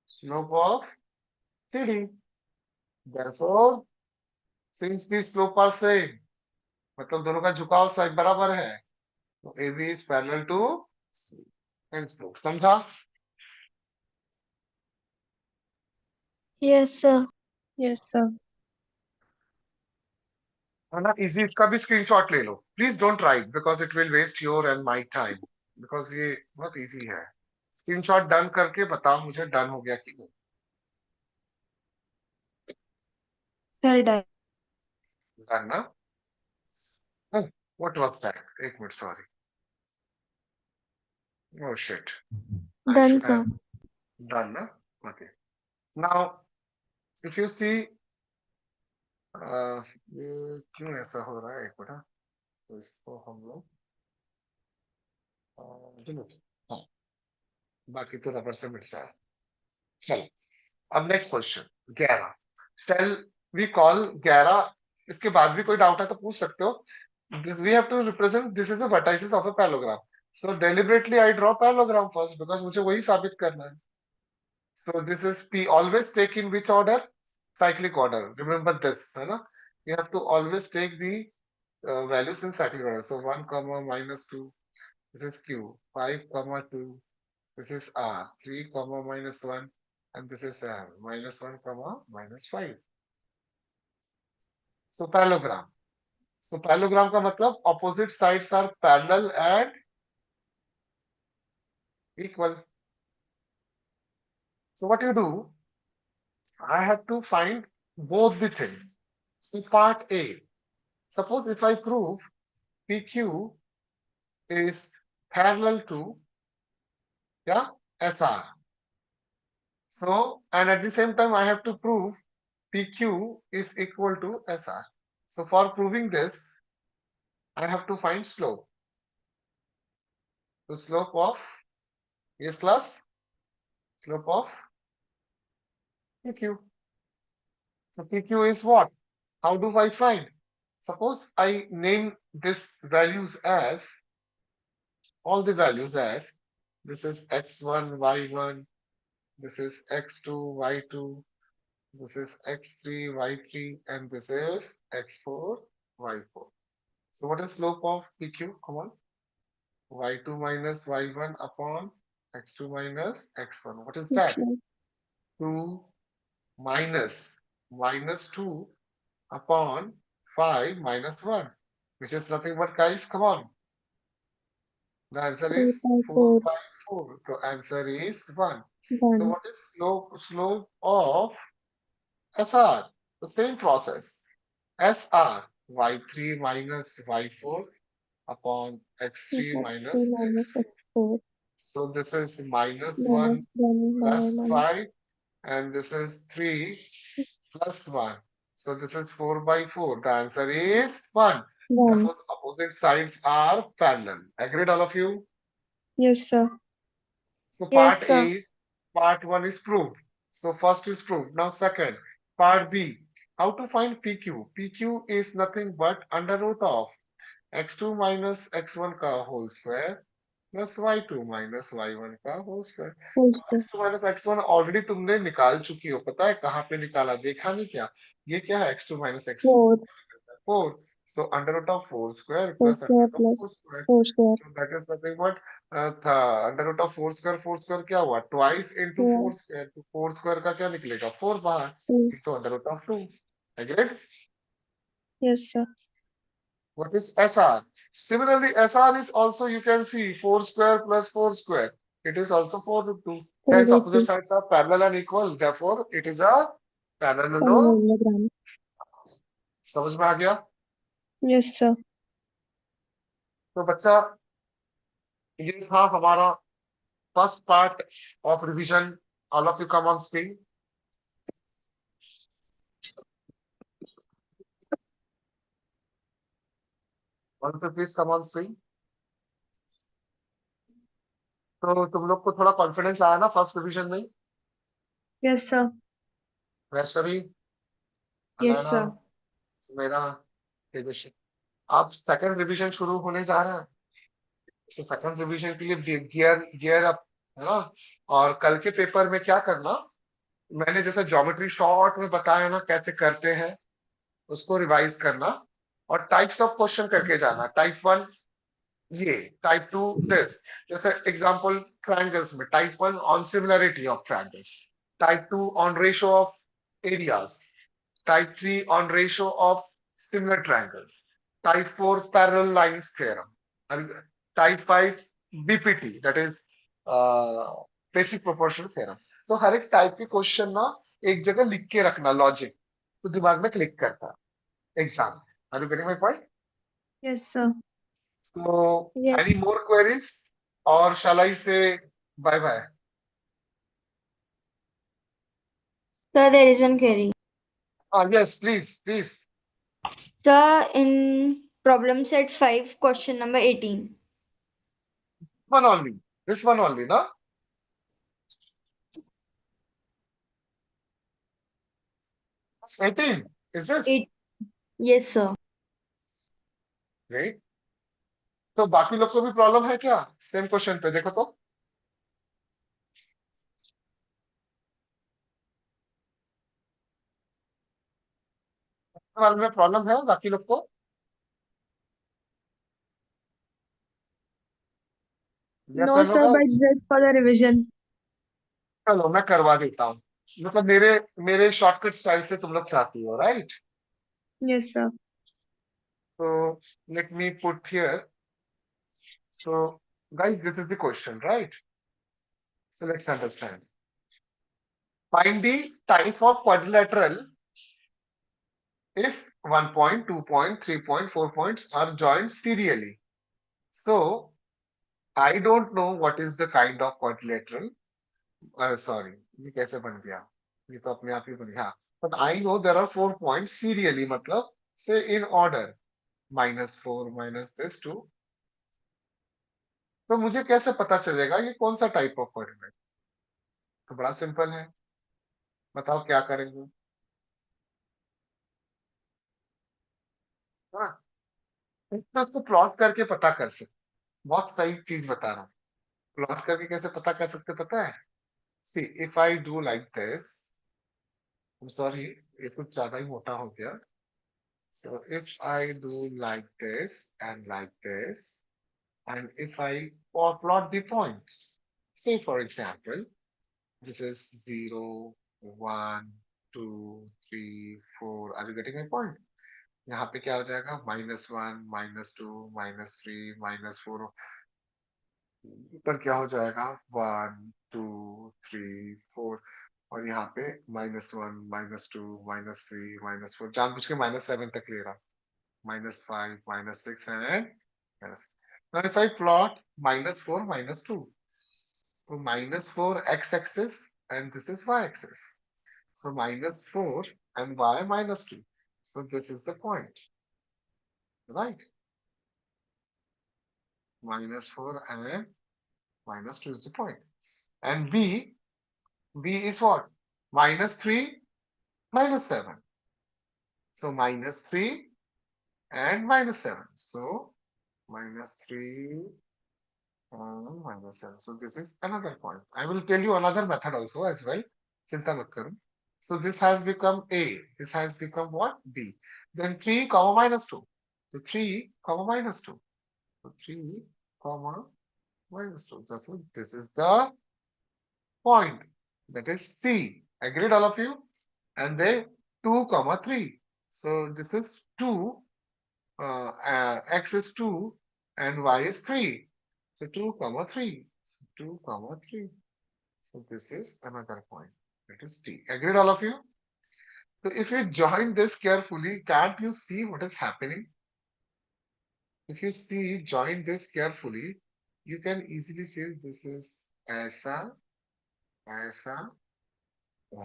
slope of CD. Therefore, since the slope are same, मतलब दोनों का झुकाव side बराबर है, तो AB is parallel to hence proof. समझा? Yes, sir. Yes, sir. है ना? इजी, इसका भी स्क्रीनशॉट ले लो। Please don't write because it will waste your and my time, because ये बहुत इजी है। स्क्रीनशॉट डन करके बताओ मुझे डन हो गया कि नहीं। Sir, done. डन ना? What was that? एक minute, sorry. Oh shit, I Done, should sir. Have done ना? Okay, now if you see, ये क्यों ऐसा हो रहा है, एक मिनट। तो इसको हम लोग delete। हाँ, बाकी तो रबर से मिट जाए। चलो, अब next question 11। shall we call 11, इसके बाद भी कोई डाउट है तो पूछ सकते हो। this we have to represent, this is a vertices of a parallelogram, so deliberately I draw parallelogram first because मुझे वही साबित करना है। so this is P, always take in which order? Cyclic order, remember this, है ना? you have to always take the values in cyclic order, so 1 comma minus 2, this is Q, 5 comma 2, this is R, 3 comma minus 1, and this is R, minus 1 comma minus 5. So parallelogram. So parallelogram का मतलब opposite sides are parallel and equal. So what you do? I have to find both the things. So part A. Suppose if I prove PQ is parallel to, yeah, SR. So, and at the same time I have to prove PQ is equal to SR. So for proving this, I have to find slope. The slope of, yes class, slope of PQ. So PQ is what? How do I find? Suppose I name this values as, all the values as, this is x1, y1, this is x2, y2, this is x3, y3, and this is x4, y4. So what is slope of PQ? Come on. y2 minus y1 upon x2 minus x1. What is that? 2 minus minus 2 upon 5 minus 1, which is nothing but, guys, come on, The answer 3 is by 4 4. by 4. The answer is 1. So 1. what is slope of SR? The same process. SR y3 minus y4 upon x3 3 minus minus x4. x4 So this is minus 1 minus 1 by plus 1. 5 and this is 3 plus 1. So this is 4 by 4. The answer is 1. 1. Therefore, opposite sides are parallel. Agreed, all of you? Yes, sir. So Yes, part sir. A is part 1 is proved. So first is proved. Now second, part B. How to find PQ? PQ is nothing but under root of x2 minus x1 का whole square plus y2 minus y1 का whole square. Whole तो square. x2 minus x1 already तुमने निकाल चुकी हो, पता है कहाँ पे निकाला, देखा नहीं क्या? ये क्या है? x2 minus x1 4. 4. So under root of 4 square 4 plus under square root of plus 4 square. 4 square. So that is nothing but under root of 4 square क्या हुआ? Twice into 4 4. square. तो 4 square का क्या निकलेगा? 4 बाहर 2. into under root of 2. Agreed? Yes, sir. What is SR? Similarly, SR is also, you can see, 4 square plus 4 square. It is also 4 root 2. 4 Hence, root opposite 2. sides are parallel and equal. Therefore, it is a parallelogram. Parallelogram. समझ में आ गया? Yes, sir. तो बच्चा, ये था हमारा first part of revision. All of you come on screen. All of you please come on screen. तो तुम लोग को थोड़ा कॉन्फिडेंस आया ना फर्स्ट रिवीजन में? Yes, sir. Vaishnavi, Yes, Anaina, sir. Sumera, Tejaswi, अब सेकंड रिवीजन शुरू होने जा रहा है. तो सेकंड रिवीजन के लिए गियर अप, है ना? और कल के पेपर में क्या करना, मैंने जैसे ज्योमेट्री शॉर्ट में बताया ना कैसे करते हैं, उसको रिवाइज करना और टाइप्स ऑफ क्वेश्चन करके जाना. टाइप 1 ये, टाइप 2 दिस. जैसे एग्जांपल ट्रायंगल्स में type 1 on similarity of triangles, type 2 on ratio of areas, type 3 on ratio of similar triangles, type 4 parallel lines theorem, and type 5 BPT, that is basic proportional theorem. तो हर एक type के question ना एक जगह लिख के रखना, लॉजिक तो दिमाग में क्लिक करता है exam. Are you getting my point? Yes, sir. So Yes. any more queries or shall I say bye bye? Sir, there is one query. Yes, please. Sir, in problem set 5, question number 18. One only, this one only, na? 18 is this? Eight. Yes, sir. Great. तो बाकी लोग को भी problem है क्या same question पे? देखो तो वाले में प्रॉब्लम है बाकी लोग को? यस No, और no sir, but guys? just for the revision. चलो मैं करवा देता हूँ. मतलब मेरे मेरे शॉर्टकट स्टाइल से तुम लोग चाहती हो, राइट? Yes, sir. तो let me put here. So guys, this is the question, right? So let's understand. Find the type of quadrilateral if 1 point, 2 point, 3 point, 4 points are joined serially. So I don't know what is the kind of quadrilateral. Sorry, ये कैसे बन गया? ये तो अपने आप ही बन गया. But I know there are 4 point seriously, मतलब से इन ऑर्डर -4 माइनस दिस 2. तो मुझे कैसे पता चलेगा ये कौन सा टाइप ऑफ कोऑर्डिनेट? तो बड़ा सिंपल है, बताओ क्या करेंगे? हाँ, तो इसको प्लॉट करके पता कर सकते. बहुत सही चीज बता रहा हूँ. प्लॉट करके कैसे पता कर सकते पता है? See, if I do like this, sorry ये कुछ ज्यादा ही मोटा हो गया. So if I do like this and like this, and if I plot the points, say for example, this is 0, 1, 2, 3, 4. Are you getting my point? यहाँ पे क्या हो जाएगा? -1, -2, -3, -4. ऊपर क्या हो जाएगा, 1 2 3 4, और यहाँ पे -1 -2 -3 -4, जानबूझ के -7 तक ले रहा, -5 -6 and now if I plot -4 -2, so -4 x-axis and this is y-axis, so -4 and y -2, so this is the point, right? -4 and -2 is the point, and b is what, -3 -7, so -3 and -7, so -3 -7. So this is another point. I will tell you another method also as well. Chinta mat karo. So this has become A. This has become what? B. Then 3 comma -2. So 3 comma -2. So 3 comma -2. So this is the point. That is C. Agreed all of you? And then 2 comma 3. So this is 2. X is 2 and y is 3. So 2 comma 3. So 2 comma 3. So this is another point. That is T. Agreed all of you? So if you join this carefully, can't you see what is happening? If you see, join this carefully, you can easily say this is ऐसा, ऐसा,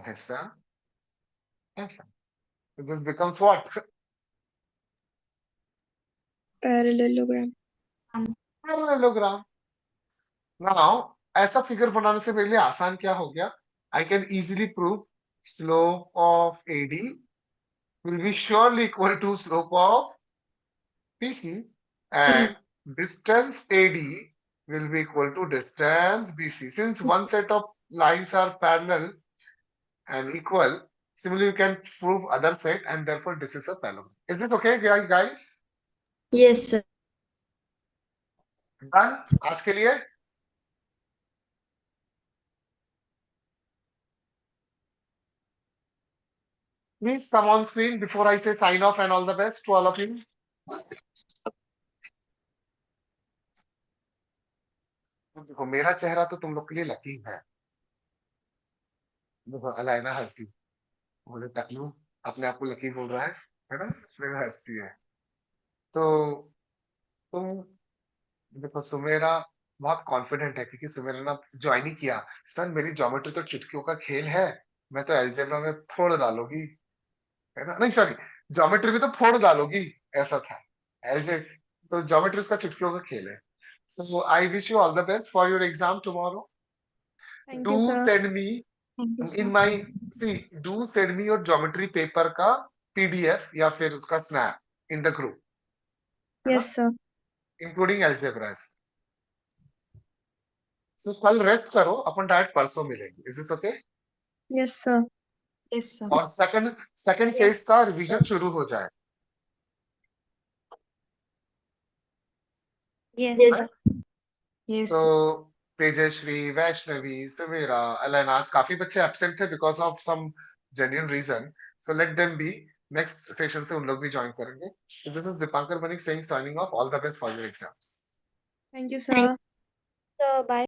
ऐसा, ऐसा. So this becomes what? Parallelogram. Parallelogram. Now, ऐसा figure बनाने से पहले आसान क्या हो गया? I can easily prove slope of AD will be surely equal to slope of BC, and distance AD will be equal to distance BC. Since one set of lines are parallel and equal, similarly you can prove other set, and therefore this is a parallelogram. Is this okay, guys? Yes, sir. Done आज के लिए? Please come on screen before I say sign off, and all the best to all of you. देखो मेरा चेहरा तो तुम लोग के लिए लकी है. देखो अलाइना हंसी, बोले टकलू अपने आप को लकी बोल रहा है ना? फिर हंसती है. तो तुम देखो सुमेरा बहुत कॉन्फिडेंट है, क्योंकि सुमेरा ने ज्वाइन ही किया. सर मेरी ज्योमेट्री तो चुटकियों का खेल है, मैं तो अलजेब्रा में फोड़ डालूंगी, है ना? नहीं सॉरी, ज्योमेट्री में तो फोड़ डालूंगी, ऐसा था. एलजे तो ज्योमेट्री उसका चुटकियों का खेल है. So I wish you all the best for your exam tomorrow. Thank you, Do sir. send me Thank you, sir. in my do send me your geometry paper का PDF या फिर उसका snap in the group, है ना? Yes, sir. Including algebras. So कल rest करो, अपन direct परसों मिलेंगे. Is this okay? Yes, sir. Yes, sir. और सेकंड Yes, फेज का रिवीजन शुरू हो जाए. yes, Yes, sir. yes, तो sir. तेजश्री, वैष्णवी, समीरा, अलाना, आज काफी बच्चे एब्सेंट थे because of some genuine reason. So let them be. Next session से उन लोग भी ज्वाइन करेंगे. So this is Dipankar Manik saying signing off. All the best for your exams. Thank you, Thank sir. So bye.